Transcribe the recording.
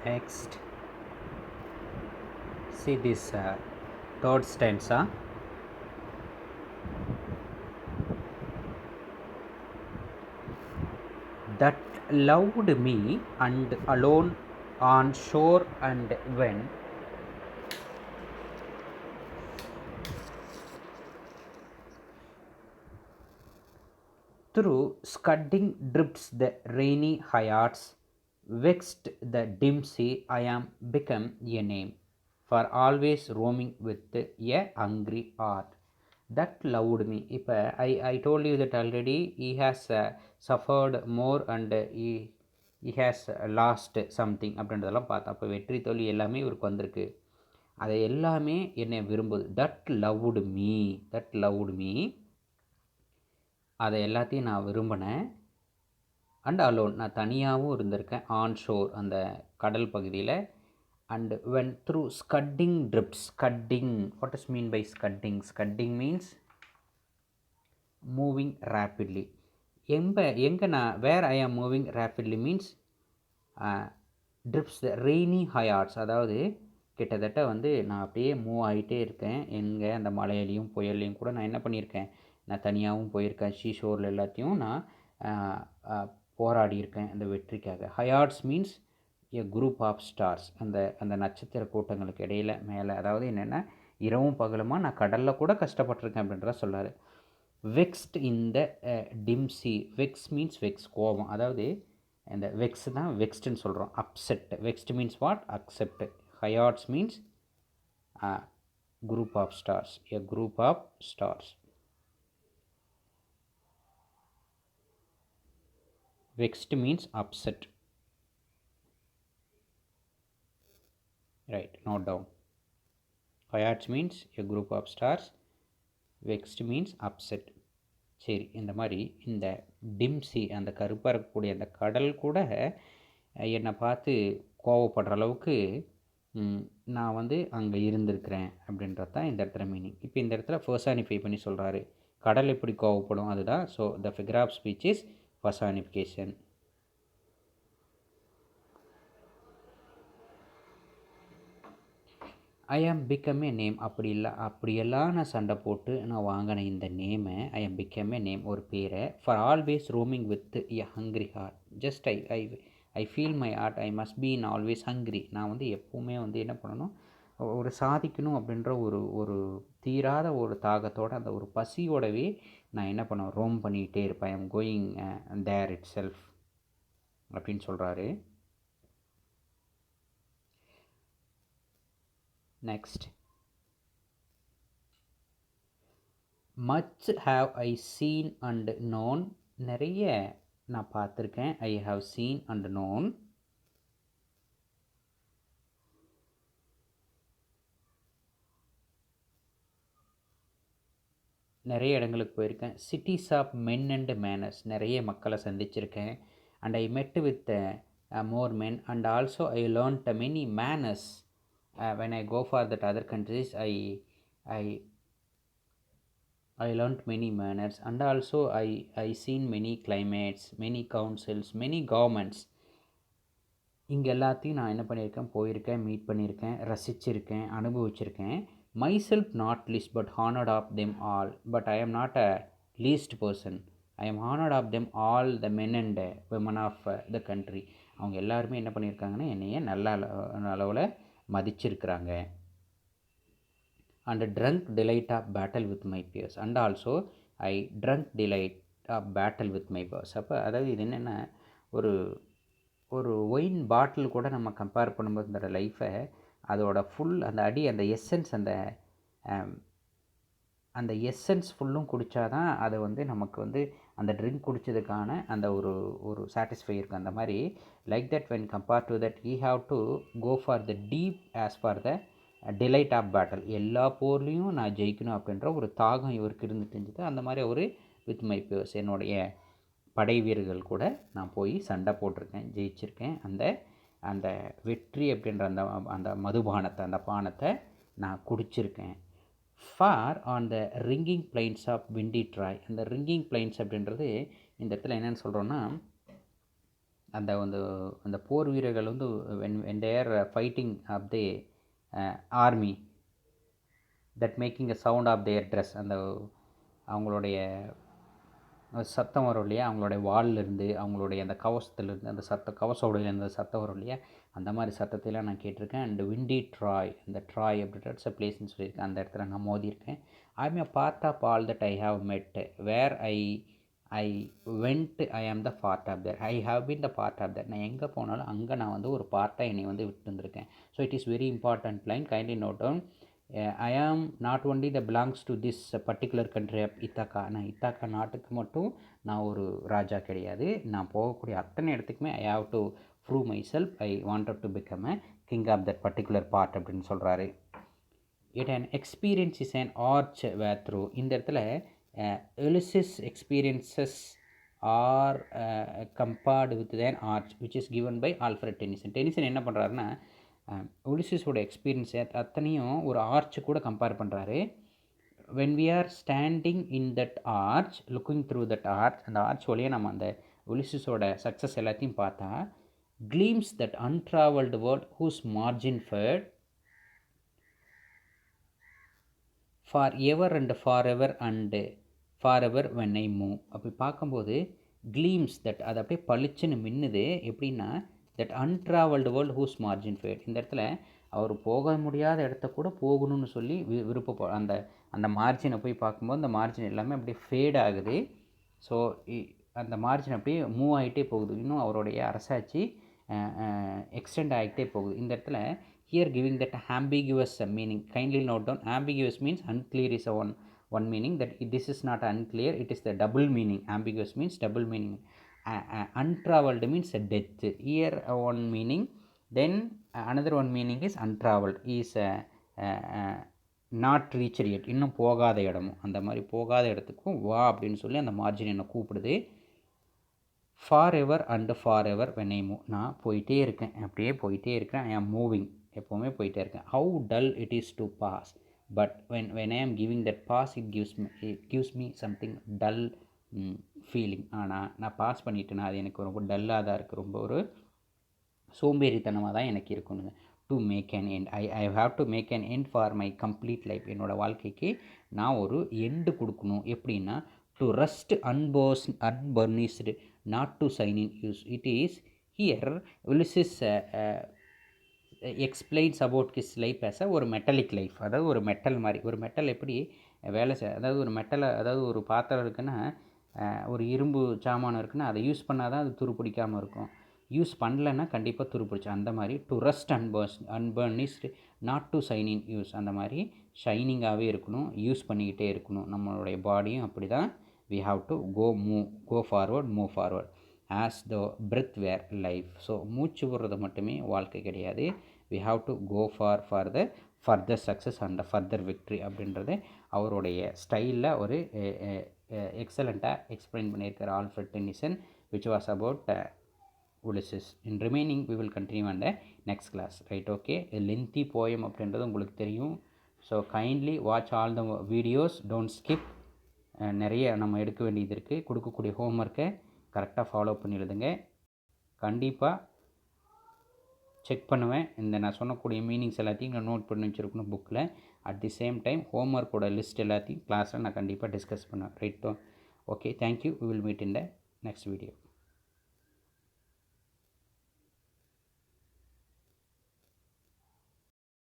Next, see this third stanza. That loved me and alone on shore, and when through scudding drifts the rainy Hayats, vexed the dim sea, I am become a name, for always roaming with a hungry heart. That loved me. இப்போ I told you that already he has suffered more and he has lost something அப்படின்றதெல்லாம் பார்த்தோம். அப்போ வெற்றி தோல்வி எல்லாமே இவருக்கு வந்திருக்கு. அதை எல்லாமே என்னை விரும்புது. தட் லவ்டு மீ அதை எல்லாத்தையும் நான் விரும்பினேன். அண்ட் அலோன், நான் தனியாகவும் இருந்திருக்கேன். ஆன் ஷோர், அந்த கடல் பகுதியில். And when through scudding drifts. Scudding, what is mean by scudding? Scudding means moving rapidly. எங்கே நான் where I am moving rapidly means drifts the rainy Hyades. அதாவது கிட்டத்தட்ட வந்து நான் அப்படியே மூவ் ஆகிட்டே இருக்கேன். எங்கே அந்த மலையிலையும் புயல்லையும் கூட நான் என்ன பண்ணியிருக்கேன், நான் தனியாகவும் போயிருக்கேன். ஷோரில் எல்லாத்தையும் நான் போராடி இருக்கேன் அந்த வெற்றிக்காக. Hyades means a group of stars. அந்த நட்சத்திர கூட்டங்களுக்கு இடையில் மேலே, அதாவது என்னென்னா இரவும் பகலுமா நான் கடலில் கூட கஷ்டப்பட்டிருக்கேன் அப்படின்றத சொல்லார். Vexed in the dim sea. Vex means vex, கோபம். அதாவது இந்த வெக்ஸ் தான் வெக்ஸ்டுன்னு சொல்கிறோம். Upset. Vexed means what? Accept. Hyades means group of stars, a group of stars. Vexed means upset. Right, note down. Hayats means a group of stars. Vexed means upset. சரி, இந்த மாதிரி இந்த டிம்சி, அந்த கருப்பாக இருக்கக்கூடிய அந்த கடல் கூட என்னை பார்த்து கோவப்படுற அளவுக்கு நான் வந்து அங்கே இருந்திருக்கிறேன் அப்படின்றது தான் இந்த இடத்துல மீனிங். இப்போ இந்த இடத்துல பர்சானிஃபை பண்ணி சொல்கிறாரு. கடல் எப்படி கோவப்படும், அதுதான். So the figure of speech is personification. I am become A name. அப்படியெல்லாம் நான் சண்டை போட்டு நான் வாங்கின இந்த நேமை, ஐ ஆம் பிகம் ஏ நேம், ஒரு பேரை. For always roaming with a hungry heart. Just I feel my heart I must be in always hungry. நான் வந்து எப்போவுமே வந்து என்ன பண்ணணும், ஒரு சாதிக்கணும் அப்படின்ற ஒரு தீராத ஒரு தாகத்தோடு, அந்த ஒரு பசியோடவே நான் என்ன பண்ணுவேன், ரோம் பண்ணிக்கிட்டே இருப்பேன். I am going there itself அப்படின்னு சொல்கிறாரு. Next, much have I seen and known. நிறைய நான் பார்த்துருக்கேன். I have seen and known. நிறைய இடங்களுக்கு போயிருக்கேன். Cities of men and manners. நிறைய மக்களை சந்திச்சிருக்கேன். And I met with more men and also I learnt many manners. When I go for that other countries I learnt many manners, and also I seen many climates, many councils, many governments. இங்கே எல்லாத்தையும் நான் என்ன பண்ணியிருக்கேன், போயிருக்கேன், meet பண்ணியிருக்கேன், ரசிச்சிருக்கேன், அனுபவிச்சிருக்கேன். Myself not least but honoured of them all. But I am not a least person. I am honoured of them all the men and women of the country. அவங்க எல்லாருமே என்ன பண்ணியிருக்காங்கன்னா என்னைய நல்ல அளவில் மதிச்சிருக்கிறாங்க. And drunk delight of battle with my peers. And also I drunk delight of battle with my peers. அப்போ அதாவது இது என்னென்னா, ஒரு ஒயின் பாட்டில் கூட நம்ம கம்பேர் பண்ணும்போது இந்த லைஃப்பை, அதோட ஃபுல் அந்த எசன்ஸ், அந்த எசன்ஸ் ஃபுல்லும் குடித்தாதான் அதை வந்து நமக்கு வந்து அந்த ட்ரிங்க் குடித்ததுக்கான அந்த ஒரு சாட்டிஸ்ஃபை இருக்குது. அந்த மாதிரி like that when compare to that I have to go for the deep as for the delight of battle. எல்லா போர்லேயும் நான் ஜெயிக்கணும் அப்படின்ற ஒரு தாகம் இவருக்கு இருந்துட்டு இருந்தது. அந்த மாதிரி ஒரு வித் மை பியர்ஸ், என்னுடைய படை வீரர்கள் கூட நான் போய் சண்டை போட்டிருக்கேன், ஜெயிச்சிருக்கேன். அந்த வெற்றி அப்படின்ற அந்த மதுபானத்தை, அந்த பானத்தை நான் குடிச்சிருக்கேன். Far on the ringing plains of windy Troy. அந்த ரிங்கிங் பிளைன்ஸ் அப்படின்றது இந்த இடத்துல என்னென்னு சொல்கிறோன்னா, அந்த போர் வீரர்கள் வந்து when they are fighting of the army that making a sound of their dress, அந்த அவங்களுடைய சத்தம் வரும் இல்லையா, அவங்களுடைய வால்லேருந்து அவங்களுடைய அந்த கவசத்துலேருந்து அந்த கவச உடையிலேருந்து அந்த சத்தம் வரும் இல்லையா, அந்த மாதிரி சத்தத்தைலாம் நான் கேட்டிருக்கேன். அண்ட் விண்டி ட்ராய், அந்த ட்ராய் அப்படின்ற பிளேஸ்ன்னு சொல்லியிருக்கேன், அந்த இடத்துல நான் மோதியிருக்கேன். I am a part of all that I have met where I went I am the part of that I have been the part of that. நான் எங்கே போனாலும் அங்கே நான் வந்து ஒரு பார்ட்டாக என்னை வந்து விட்டு வந்திருக்கேன். So it is very important line, kindly note down. I am not only the belongs to this particular country of Ithaca. நான் இத்தாக்கா நாட்டுக்கு மட்டும் நான் ஒரு ராஜா கிடையாது, நான் போகக்கூடிய அத்தனை இடத்துக்குமே I have to prove myself, I wanted to become a king of that particular part அப்படின்னு சொல்கிறாரு. It an experience is an arch where through. இந்த இடத்துல Ulysses experiences are compared with then arch which is given by Alfred Tennyson. Tennyson என்ன பண்ணுறாருன்னா உலிசிஸோட experience அத்தனையும் ஒரு arch கூட compare பண்ணுறாரு. when we are standing in that arch, looking through that arch, அந்த arch வழியாக நம்ம அந்த உலிசிஸோட சக்ஸஸ் எல்லாத்தையும் பார்த்தா, gleams that untraveled world whose margin fed for ever and forever when I move. அப்படி பார்க்கும்போது gleams that, அது அப்படியே பளிச்சுன்னு மின்னுது. எப்படின்னா that untravelled world whose margin fade. இந்த இடத்துல அவர் போக முடியாத இடத்த கூட போகணும்னு சொல்லி அந்த அந்த மார்ஜினை போய் பார்க்கும்போது அந்த மார்ஜின் எல்லாமே அப்படியே ஃபேட் ஆகுது. ஸோ அந்த மார்ஜின் அப்படியே மூவ் ஆகிட்டே போகுது, இன்னும் அவருடைய அரசாட்சி எக்ஸ்டெண்ட் ஆகிட்டே போகுது. இந்த இடத்துல here giving that ambiguous meaning, kindly note down. Ambiguous means unclear is one meaning, that this is not unclear, it is the double meaning. Ambiguous means double meaning. Untraveled means death. Here one meaning, then another one meaning is untraveled is not reached yet, இன்னும் போகாத இடமும். அந்த மாதிரி போகாத இடத்துக்கும் வா அப்படின்னு சொல்லி அந்த மார்ஜின் என்னை கூப்பிடுது. Forever and forever when I move, நான் போயிட்டே இருக்கேன், அப்படியே போயிட்டே இருக்கேன். ஐ ஆம் மூவிங், எப்போவுமே போயிட்டே இருக்கேன். How dull it is to pause, but when I am giving that pass, it gives me something dull feeling. ஆனால் நான் பாஸ் பண்ணிட்டேன்னா அது எனக்கு ரொம்ப டல்லாக தான் இருக்குது, ரொம்ப ஒரு சோம்பேறித்தனமாக தான் எனக்கு இருக்கணுங்க. To make an end, I have to make an end for my complete life. என்னோடய வாழ்க்கைக்கு நான் ஒரு எண்டு கொடுக்கணும். எப்படின்னா to rust unburnished, not to shine in use. It is here Ulysses explains about his life as ஒரு metallic life. அதாவது ஒரு metal மாதிரி, ஒரு மெட்டல் எப்படி வேலை அதாவது ஒரு மெட்டலை, அதாவது ஒரு பாத்திரம் இருக்குன்னா, ஒரு இரும்பு சாமானம் இருக்குன்னா அதை யூஸ் பண்ணால் தான் அது துரு பிடிக்காமல் இருக்கும், யூஸ் பண்ணலைன்னா கண்டிப்பாக துரு பிடிச்சோம். அந்த மாதிரி to rust unburnished not to shine in use, அந்த மாதிரி ஷைனிங்காகவே இருக்கணும், யூஸ் பண்ணிக்கிட்டே இருக்கணும். நம்மளுடைய பாடியும் அப்படி தான். We have to go forward, move forward as the breath were life. So மூச்சு விடுறது மட்டுமே வாழ்க்கை கிடையாது. We have to go for the further success and further victory அப்படின்றது அவருடைய ஸ்டைலில் ஒரு எக்ஸலண்ட்டாக எக்ஸ்பிளைன் பண்ணியிருக்கார் Alfred Tennyson, which was about Ulysses. In remaining we will continue on the next class, right? Okay, a lengthy poem அப்படின்றது உங்களுக்கு தெரியும். So kindly watch all the videos, don't skip. நிறைய நம்ம எடுக்க வேண்டியது இருக்குது. கொடுக்கக்கூடிய ஹோம்ஒர்க்கை கரெக்டாக ஃபாலோ பண்ணி எழுதுங்க. கண்டிப்பாக செக் பண்ணுவேன். இந்த நான் சொன்னக்கூடிய மீனிங்ஸ் எல்லாத்தையும் நான் நோட் பண்ணி வச்சுருக்கணும் புக்கில். அட் தி சேம் டைம் ஹோம்ஒர்க்கோட லிஸ்ட் எல்லாத்தையும் கிளாஸில் நான் கண்டிப்பாக டிஸ்கஸ் பண்ணுவேன், ரைட்டோ? Okay, thank you. We will meet in the next video.